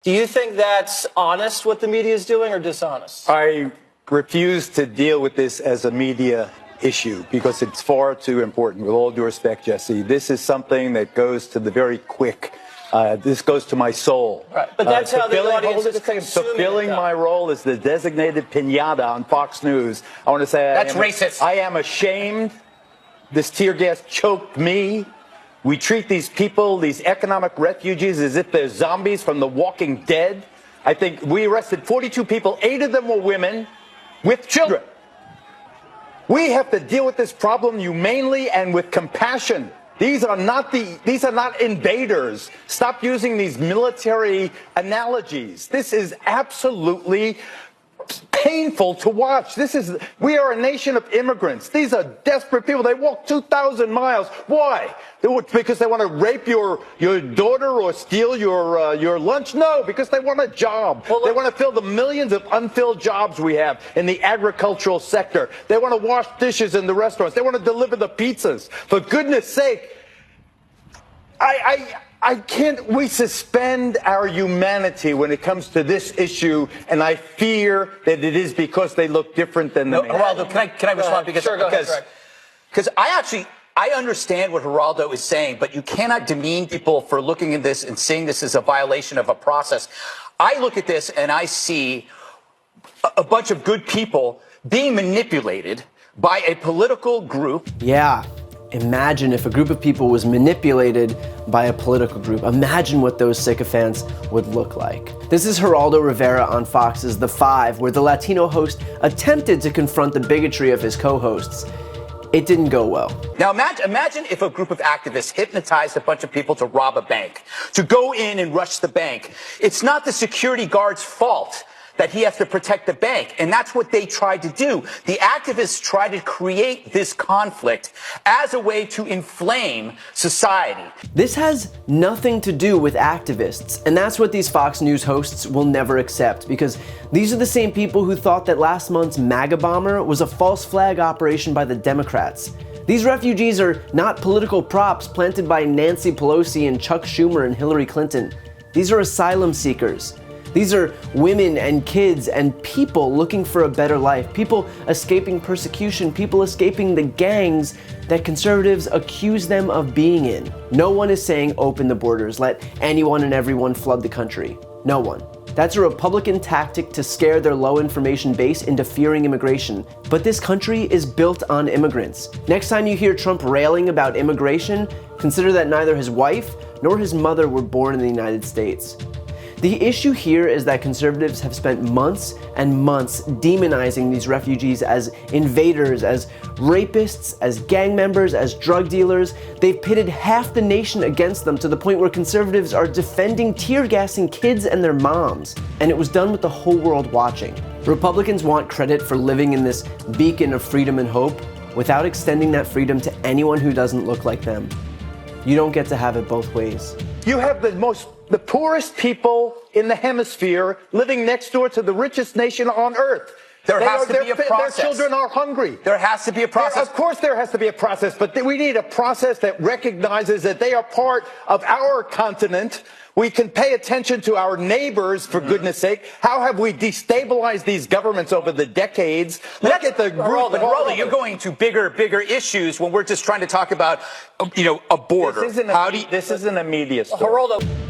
Do you think that's honest what the media is doing or dishonest? I refuse to deal with this as a media issue because it's far too important. With all due respect, Jesse, this is something that goes to the very quick. This goes to my soul. Right, but that's how the audience is consuming fulfilling my role as the designated piñata on Fox News. I want to say that's racist. I am ashamed. This tear gas choked me. We treat these people, these economic refugees, as if they're zombies from The Walking Dead. I think we arrested 42 people. 8 of them were women with children. We have to deal with this problem humanely and with compassion. These are not invaders. Stop using these military analogies. This is absolutely painful to watch. We are a nation of immigrants. These are desperate people. They walk 2,000 miles. Why? Because they want to rape your daughter or steal your lunch? No, because they want a job. Well, they want to fill the millions of unfilled jobs we have in the agricultural sector. They want to wash dishes in the restaurants. They want to deliver the pizzas. For goodness sake, I can't. We suspend our humanity when it comes to this issue, and I fear that it is because they look different than the Geraldo, can I respond? Because I understand what Geraldo is saying, but you cannot demean people for looking at this and seeing this as a violation of a process. I look at this and I see a bunch of good people being manipulated by a political group. Yeah. Imagine if a group of people was manipulated by a political group. Imagine what those sycophants would look like. This is Geraldo Rivera on Fox's The Five, where the Latino host attempted to confront the bigotry of his co-hosts. It didn't go well. Now imagine if a group of activists hypnotized a bunch of people to rob a bank, to go in and rush the bank. It's not the security guard's fault that he has to protect the bank. And that's what they tried to do. The activists tried to create this conflict as a way to inflame society. This has nothing to do with activists, and that's what these Fox News hosts will never accept, because these are the same people who thought that last month's MAGA bomber was a false flag operation by the Democrats. These refugees are not political props planted by Nancy Pelosi and Chuck Schumer and Hillary Clinton. These are asylum seekers. These are women and kids and people looking for a better life, people escaping persecution, people escaping the gangs that conservatives accuse them of being in. No one is saying open the borders, let anyone and everyone flood the country. No one. That's a Republican tactic to scare their low information base into fearing immigration. But this country is built on immigrants. Next time you hear Trump railing about immigration, consider that neither his wife nor his mother were born in the United States. The issue here is that conservatives have spent months and months demonizing these refugees as invaders, as rapists, as gang members, as drug dealers. They've pitted half the nation against them to the point where conservatives are defending tear gassing kids and their moms. And it was done with the whole world watching. Republicans want credit for living in this beacon of freedom and hope without extending that freedom to anyone who doesn't look like them. You don't get to have it both ways. You have the poorest people in the hemisphere living next door to the richest nation on earth. There has to be a process. Their children are hungry. There has to be a process. Of course there has to be a process, but we need a process that recognizes that they are part of our continent. We can pay attention to our neighbors, for goodness sake. How have we destabilized these governments over the decades? Look at the Geraldo, you're going to bigger issues when we're just trying to talk about, a border. This isn't a media story. Geraldo.